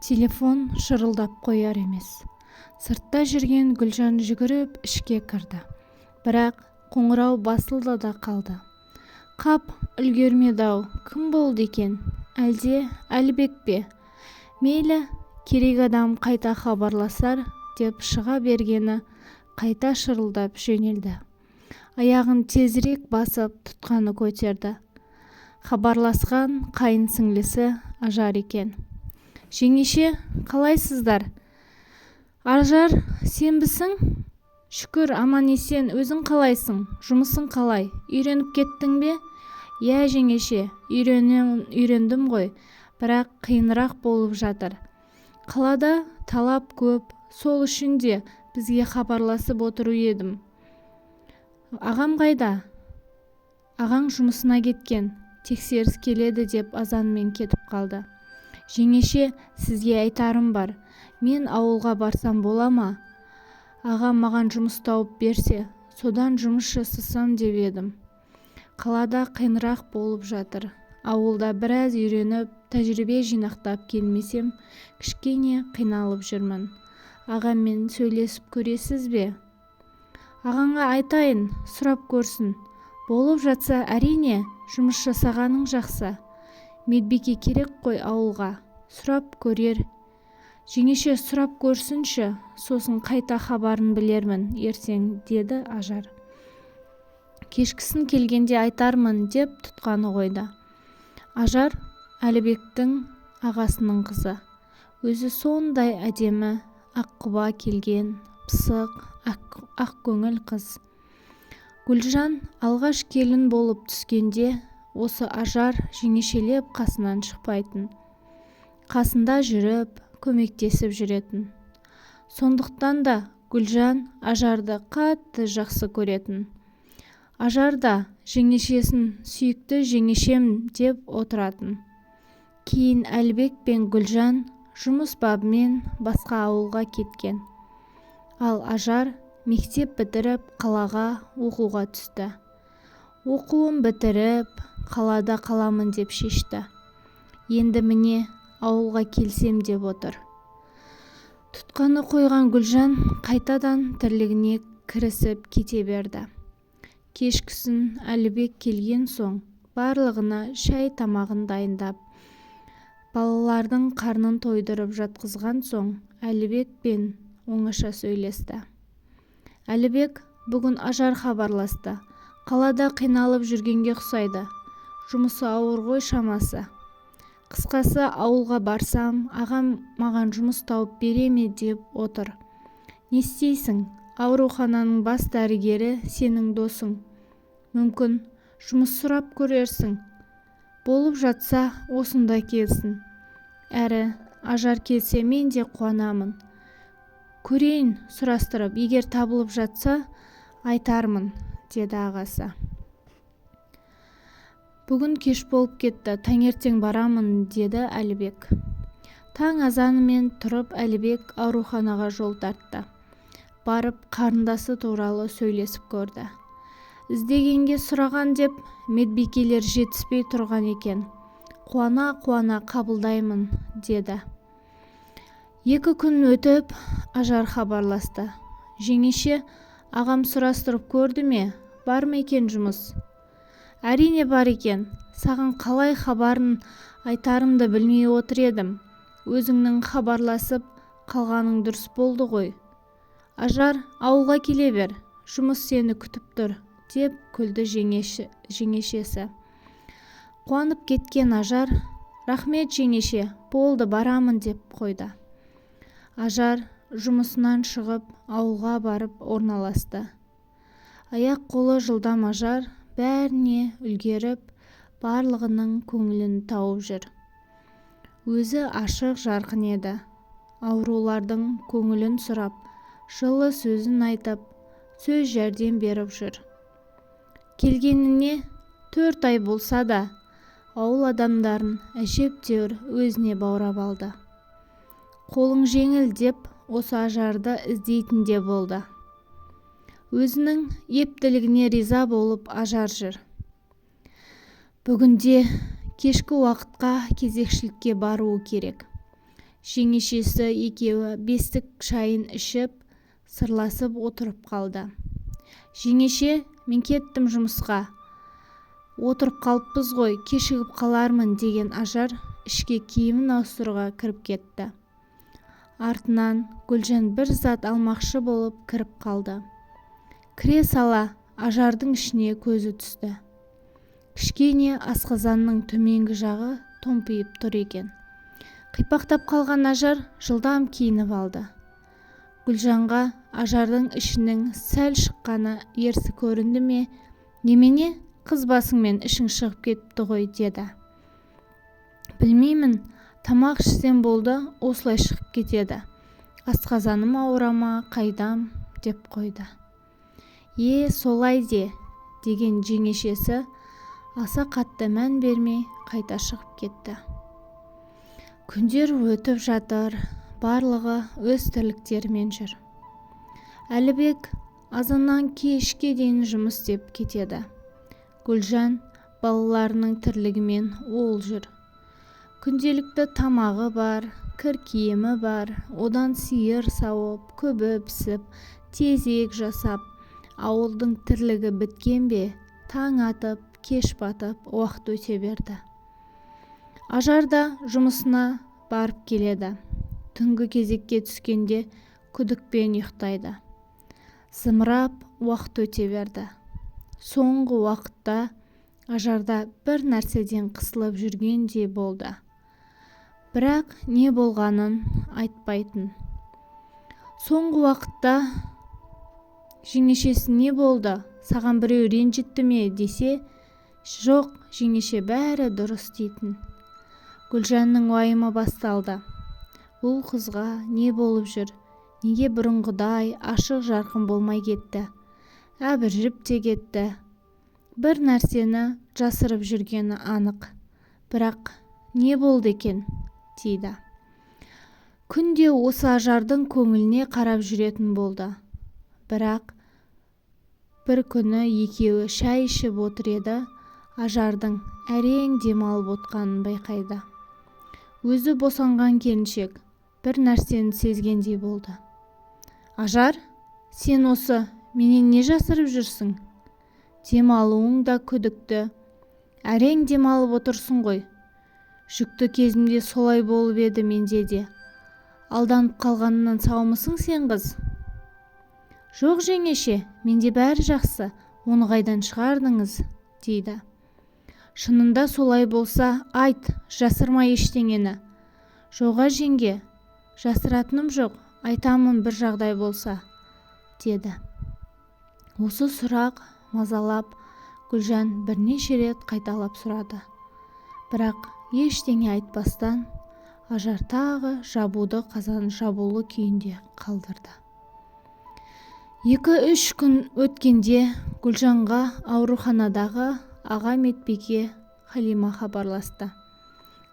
Телефон шырылдап қояр емес. Сыртта жүрген Гүлжан жүгіріп ішке кірді. Бірақ қоңырау басылды да қалды. Қап, үлгермеді-ау, кім болды екен? Әлде Әлібек пе? Мейлі, керек адам қайта хабарласар деп шыға бергені қайта шырылдап жөнелді. Аяғын тезірек басып тұтқаны көтерді. Хабарласқан қайын сіңлісі Ажар екен. Жеңеше, қалайсыздар? Ажар, сенбісің? Шүкір, аман есен, өзің қалайсың? Жұмысың қалай? Үйреніп кеттің бе? Иә, жеңеше, үйрендім ғой, бірақ қиынырақ болып жатыр. Қалада талап көп, сол үшін де бізге хабарласып отыру едім. Ағам қайда? Ағаң жұмысына кеткен, тексеріс келеді деп азанмен кетіп қалды. Жеңеше, сізге айтарым бар. Мен ауылға барсам бола ма? Ағам маған жұмыс тауып берсе, содан жұмыс жасасам деп едім. Қалада қиынырақ болып жатыр. Ауылда біраз үйреніп, тәжірибе жинақтап келмесем, кішкене қиналып жүрмін. Ағаммен сөйлесіп көресіз бе? Ағаңа айтайын, сұрап көрсін. Болып жатса, әрине, жұмыс жасағаның жақсы. Медбике керек қой ауылға. Сұрап көрер. Жеңеше, сұрап көрсінші, сосын қайта хабарын білермін ертең, деді Ажар. Кешкісін келгенде айтармын деп тұтқаны қойды. Ажар Әлібектің ағасының қызы. Өзі сондай әдемі, аққұба келген, пысық, ақ көңіл қыз. Гүлжан алғаш келін болып түскенде осы Ажар жеңешелеп қасынан шықпайтын. Қасында жүріп, көмектесіп жүретін. Сондықтан да Гүлжан Ажарды қатты жақсы көретін. Ажар да жеңешесін сүйікті жеңешем деп отыратын. Кейін Әлібек пен Гүлжан жұмыс бабымен басқа ауылға кеткен. Ал Ажар мектеп бітіріп қалаға оқуға түсті. Оқуын бітіріп, қалада қаламын деп шешті. Енді міне ауылға келсем деп отыр. Тұтқаны қойған Гүлжан қайтадан тірлігіне кірісіп кете берді. Кешкісін Әлібек келген соң барлығына шай тамағын дайындап, балалардың қарнын тойдырып жатқызған соң Әлібек пен оңаша сөйлесті. Әлібек бүгін Ажар хабарласты. Қалада қиналып жүргенге ұқсайды. Жұмысы ауыр ғой шамасы. Қысқасы, ауылға барсам, ағам маған жұмыс тауып бере ме деп отыр. Не істейсің? Аурухананың бас дәрігері сенің досың. Мүмкін жұмыс сұрап көрерсің. Болып жатса, осында келсін. Әрі, Ажар келсе мен де қуанамын. Көрейін, сұрастырып, егер табылып жатса, айтармын, деді ағасы. Бүгін кеш болып кетті, таңертең барамын, деді Әлібек. Таң азанымен тұрып Әлібек ауруханаға жол тартты. Барып қарындасы туралы сөйлесіп көрді. Іздегенге сұраған деп медбикелер жетіспей тұрған екен. Қуана-қуана қабылдаймын, деді. 2 күн өтіп, Ажар хабарласты. Жеңеше, ағам сұрастырып көрді ме? Бар ма екен жұмыс? Әрине бар екен. Саған қалай хабарын айтарымды білмей отыр едім. Өзіңнің хабарласып қалғаның дұрыс болды ғой. Ажар, ауылға келе бер. Жұмыс сені күтіп тұр, деп күлді жеңешесі. Қуанып кеткен Ажар, рахмет жеңеше, болды барамын деп қойды. Ажар жұмысынан шығып ауылға барып орналасты. Аяқ қолы жылдам Ажар бәріне үлгеріп, барлығының көңілін тауып жүр. Өзі ашық жарқын еді. Аурулардың көңілін сұрап, жылы сөзін айтып, сөз жәрдем беріп жүр. Келгеніне 4 ай болса да, ауыл адамдарын әжептәуір өзіне баурап алды. Қолың жеңіл деп осы Ажарды іздейтін де болды. Өзінің ептілігіне риза болып Ажар жүр. Бүгінде кешкі уақытқа кезекшілікке баруы керек. жеңешесі екеуі бестік шайын ішіп сырласып отырып қалды. «Жеңеше, мен кеттім жұмысқа. Отырып қалыппыз ғой, кешігіп қалармын» деген Ажар ішке киімін ауыстыруға кіріп кетті. Артынан Гүлжан бір зат алмақшы болып кіріп қалды. Кіре сала Ажардың ішіне көзі түсті. Кішкене асқазанның төменгі жағы томпиып тұр екен. Қипақтап қалған Ажар жылдам киініп алды. Гүлжанға Ажардың ішінің сәл шыққаны ерсі көрінді ме? «Немене, қыз басыңмен ішің шығып кетіпті ғой» деді. «Білмеймін, тамақ ішсем болды, осылай шығып кетеді. Асқазаным ауыра ма, қайдам?» деп қойды. Солай де» деген жеңешесі аса қатты мән бермей қайта шығып кетті. Күндер өтіп жатыр, барлығы өз тірліктерімен жүр. Әлібек азаннан кешке дейін жұмыс істеп кетеді. Гүлжан балаларының тірлігімен ол жүр. Күнделікті тамағы бар, кір киімі бар, одан сиыр сауып, көбі пісіп, тезек жасап, ауылдың тірлігі біткен бе? Таң атып, кеш батып, уақыт өте берді. Ажар да жұмысына барып келеді. Түнгі кезекке түскенде күдікпен ұйықтайды. Зымырап уақыт өте берді. Соңғы уақытта Ажарда бір нәрседен қысылып жүргендей болды. Бірақ не болғанын айтпайтын. Соңғы уақытта жеңешесі «Не болды? Саған біреу ренжітті ме?» десе, «Жоқ, жеңеше, бәрі дұрыс» дейтін. Гүлжанның уайымы басталды. Бұл қызға не болып жүр? Неге бұрынғыдай ашық жарқын болмай кетті? Әбіржіп те кетті. Бір нәрсені жасырып жүргені анық. Бірақ не болды екен? дейді. Күнде осы Ажардың көңіліне қарап жүретін болды. Бірақ бір күні екеуі шай ішіп отыр еді, Ажардың әрең демалып отқанын байқайды. Өзі босанған келіншек бір нәрсені сезгендей болды. «Ажар, сен осы менен не жасырып жүрсің? Демалуың да күдікті. Әрең демалып отырсың ғой. Жүкті кезімде солай болып еді менде де. Алданып қалғанынан саумысың сен қыз?» «Жоқ жеңеше, менде бәрі жақсы. Оны қайдан шығардыңыз?» дейді. «Шынында солай болса, айт, жасырма ештеңені». «Жоға жеңге, жасыратыным жоқ, айтамын бір жағдай болса», деді. Осы сұрақ мазалап Гүлжан бірнеше рет қайталап сұрады. Бірақ ештеңе айтпастан Ажар тағы жабуды қазан жабулы күйінде қалдырды. 2-3 күн өткенде Гүлжанға ауруханадағы аға медбике Халима хабарласты.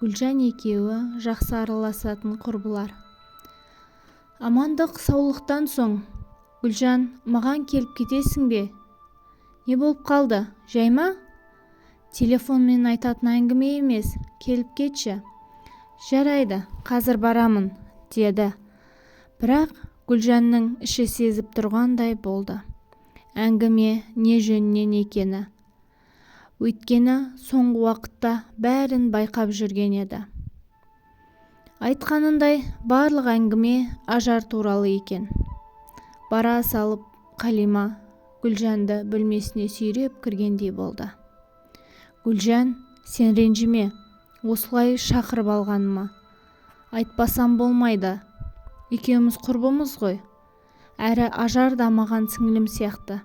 Гүлжан екеуі жақсы араласатын құрбылар. Амандық саулықтан соң, «Гүлжан, маған келіп кетесің бе? Не болып қалды? Жай ма?» «Телефонмен айтатын әңгіме емес, келіп кетші». «Жарайды, қазір барамын», деді. Бірақ Гүлжанның іші сезіп тұрғандай болды. Әңгіме не жөнінен екені. Өйткені соңғы уақытта бәрін байқап жүрген еді. Айтқанындай барлық әңгіме Ажар туралы екен. Бара салып Халима Гүлжанды бөлмесіне сүйреп кіргендей болды. «Гүлжан, сен ренжіме, осылай шақырып алғаныма. Айтпасам болмайды. Екеуміз құрбымыз ғой. Әрі Ажар да маған сіңлім сияқты.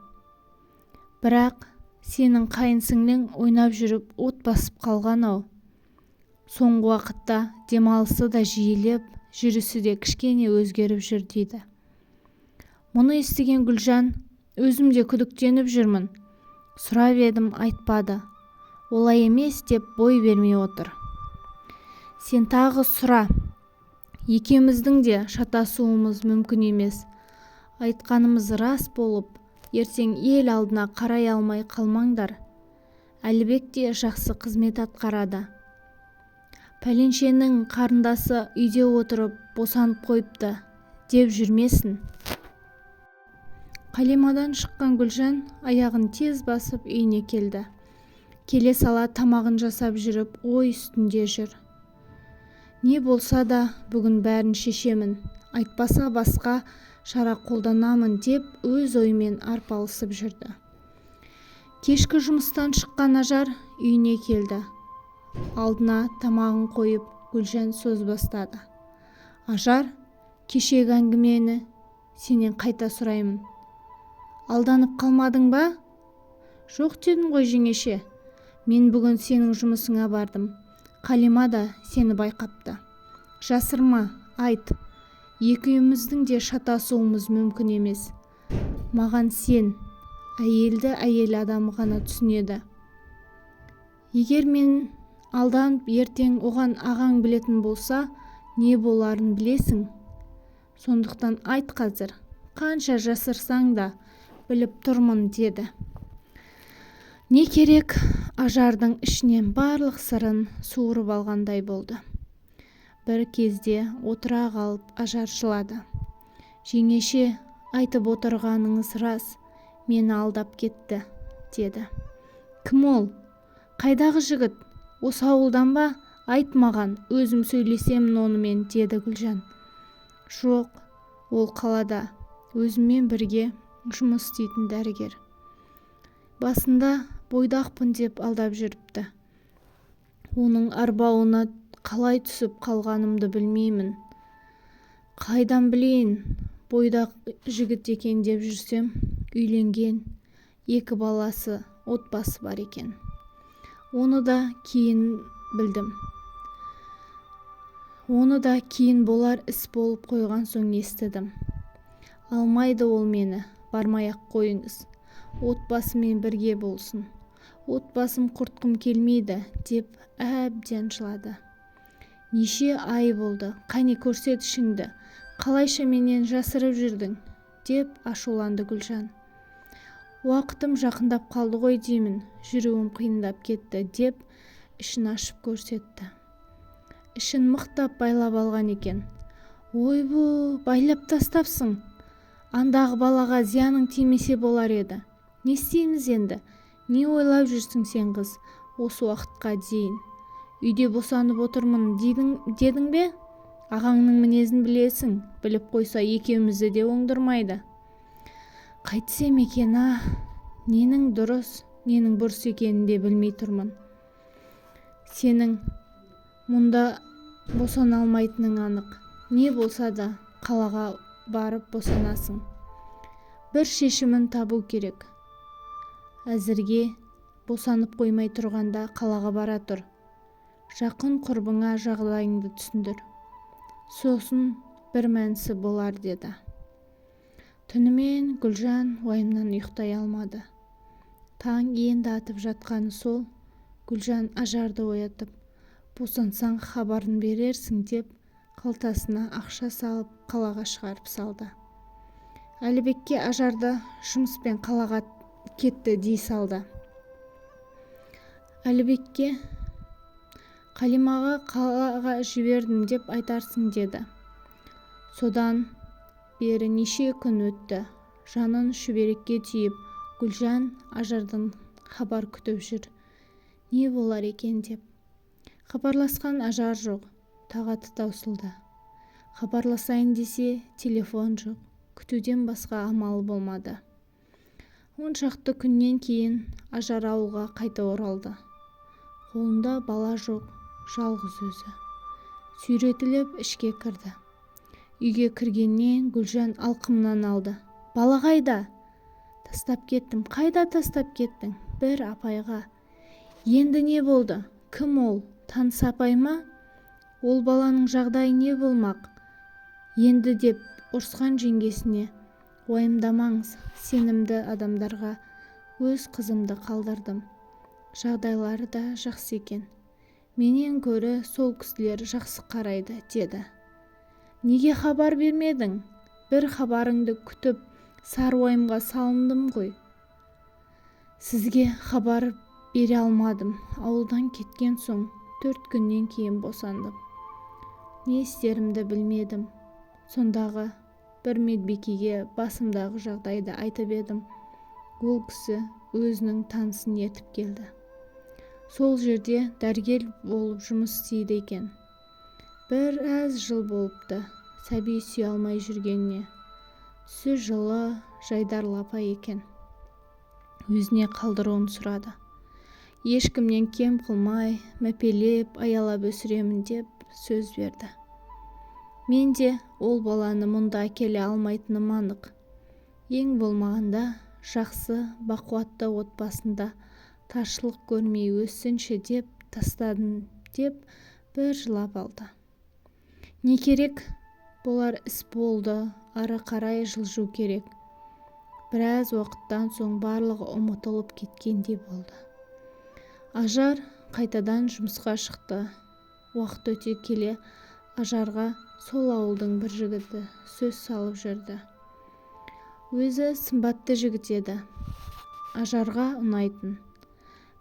Бірақ сенің қайын сіңлің ойнап жүріп от басып қалған-ау. Соңғы уақытта демалысы да жиілеп, жүрісі де кішкене өзгеріп жүр» дейді. Мұны естіген Гүлжан, «Өзім де күдіктеніп жүрмін. Сұрап едім, айтпады. Олай емес» деп бой бермей отыр. «Сен тағы сұра. Екеуміздің де шатасуымыз мүмкін емес. Айтқанымыз рас болып, ертең ел алдына қарай алмай қалмаңдар. Әлібек те жақсы қызмет атқарады. пәленшенің қарындасы үйде отырып босанып қойыпты деп жүрмесін. Қалимадан шыққан Гүлжан аяғын тез басып үйіне келді. Келе сала тамағын жасап жүріп ой үстінде жүр. Не болса да бүгін бәрін шешемін, айтпаса басқа шара қолданамын деп өз ойымен арпалысып жүрді. Кешкі жұмыстан шыққан Ажар үйіне келді. Алдына тамағын қойып Гүлжан сөз бастады. Ажар, кешегі әңгімені сенен қайта сұраймын. Алданып қалмадың ба? Жоқ дедің ғой жеңеше. Мен бүгін сенің жұмысыңа бардым. Қалима да сені байқапты. Жасырма, айт. Екеуміздің де шатасуымыз мүмкін емес. Маған сен, әйелді әйел адамы ғана түсінеді. Егер мен алданып ертең оған ағаң білетін болса, не боларын білесің. Сондықтан айт қазір, қанша жасырсаң да біліп тұрмын деді. Не керек? Ажардың ішінен барлық сырын суырып алғандай болды. Бір кезде отыра қалып Ажар жылады. Жеңеше, айтып отырғаныңыз рас, мені алдап кетті, деді. Кім ол? Қайдағы жігіт? Осы ауылдан ба? Айт маған, өзім сөйлесемін онымен, деді Гүлжан. Жоқ, ол қалада, өзіммен бірге жұмыс істейтін дәрігер. Басында бойдақпын деп алдап жүріпті. Оның арбауына қалай түсіп қалғанымды білмеймін. Қайдан білейін, бойдақ жігіт екен деп жүрсем, үйленген, 2 баласы, отбасы бар екен. Оны да кейін білдім. Оны да кейін болар іс болып қойған соң естідім. Алмайды ол мені, бармай-ақ қойыңыз. Отбасымен бірге болсын. Отбасым құртқым келмейді, деп әбден жылады. Неше ай болды, қане көрсет ішіңді, қалайша менен жасырып жүрдің, деп ашуланды Гүлжан. Уақытым жақындап қалды ғой деймін, жүруім қиындап кетті, деп ішін ашып көрсетті. Ішін мықтап байлап алған екен. Ойбу, байлап тастапсың. Андағы балаға зияның тимесе болар еді. Не істейміз енді? Не ойлап жүрсің сен қыз, осы уақытқа дейін? Үйде босанып отырмын дедің бе? Ағаңның мінезін білесің, біліп қойса екеумізді де оңдырмайды. Қайтсем екен, ненің дұрыс, ненің бұрыс екенін де білмей тұрмын. Сенің мұнда босана алмайтының анық. Не болса да қалаға барып босанасың. Бір шешімін табу керек. Әзірге босанып қоймай тұрғанда қалаға бара тұр. Жақын құрбыңа жағдайыңды түсіндір. Сосын бір мәнісі болар, деді. Түнімен Гүлжан уайымнан ұйықтай алмады. Таң енді атып жатқаны сол, Гүлжан Ажарды оятып, босансаң хабарын берерсің деп, қалтасына ақша салып қалаға шығарып салды. Әлібекке Ажарды жұмыспен қалаға кетті дей салды. Әлібекке Қалимаға қалаға жібердім деп айтарсың, деді. Содан бері неше күн өтті. Жанын шүберекке түйіп, Гүлжан Ажардан хабар күтіп жүр. Не болар екен деп. Хабарласқан Ажар жоқ, тағаты таусылды. Хабарласайын десе, телефон жоқ. Күтуден басқа амалы болмады. 10 шақты күннен кейін Ажар ауылға қайта оралды. Қолында бала жоқ, жалғыз өзі. Сүйретіліп ішке кірді. Үйге кіргеннен Гүлжан алқымнан алды. Бала қайда? Тастап кеттім. Қайда тастап кеттің? Бір апайға. Енді не болды? Кім ол? Таныс апай ма? Ол баланың жағдайы не болмақ? Енді деп ұрысқан жеңгесіне. Уайымдамаңыз, сенімді адамдарға өз қызымды қалдырдым. Жағдайлары да жақсы екен. Менен көрі сол кісілер жақсы қарайды, деді. Неге хабар бермедің? Бір хабарыңды күтіп, сар уайымға салындым ғой. Сізге хабар бере алмадым. Ауылдан кеткен соң 4 күннен кейін босандым. Не істерімді білмедім. Сондағы бір медбикеге басымдағы жағдайды айтып едім. Ол кісі өзінің танысын ертіп келді. Сол жерде дәрігер болып жұмыс істейді екен. Біраз жыл болыпты сәби сүйе алмай жүргеніне. Түсі жылы Жайдар апа екен. Өзіне қалдыруын сұрады. Ешкімнен кем қылмай, мәпелеп, аялап өсіремін деп сөз берді. Мен де ол баланы мұнда әкеле алмайтыным анық. Ең болмағанда жақсы, бақуатты отбасында таршылық көрмей өссінші деп тастадым деп бір жылап алды. Не керек? Болар іс болды, ары қарай жылжу керек. Біраз уақыттан соң барлығы ұмытылып кеткендей болды. Ажар қайтадан жұмысқа шықты. Уақыт өте келе Ажарға сол ауылдың бір жігіті сөз салып жүрді. Өзі сымбатты жігіт еді. Ажарға ұнайтын.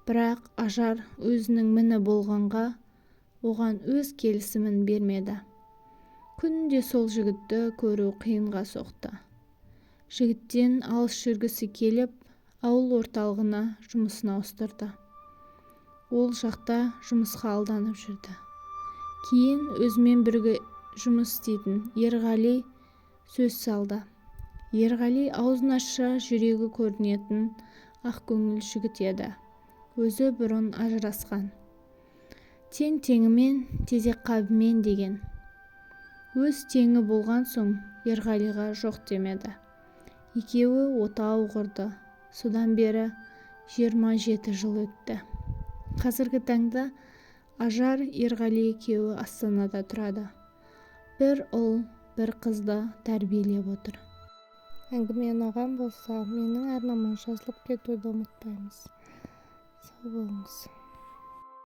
Бірақ Ажар өзінің міні болғанға оған өз келісімін бермеді. Күнде сол жігітті көру қиынға соқты. Жігіттен алыс жүргісі келіп, ауыл орталығына жұмысын ауыстырды. Ол жақта жұмысқа алданып жүрді. Кейін өзімен бірге жұмыс істейтін Ерғали сөз салды. Ерғали аузын ашса жүрегі көрінетін ақ көңіл жігіт еді. Өзі бұрын ажырасқан. Тең-теңімен, тезек қабымен деген. Өз теңі болған соң Ерғалиға жоқ демеді. Екеуі отау құрды. Содан бері 27 жыл өтті. Қазіргі таңда Ажар Ерғали екеуі Астанада тұрады. Бір ұл, бір қызды тәрбиелеп отыр. Әңгіме ұнаған болса, менің арнама жазылып кетуді ұмытпаңыз. Сау болыңыз.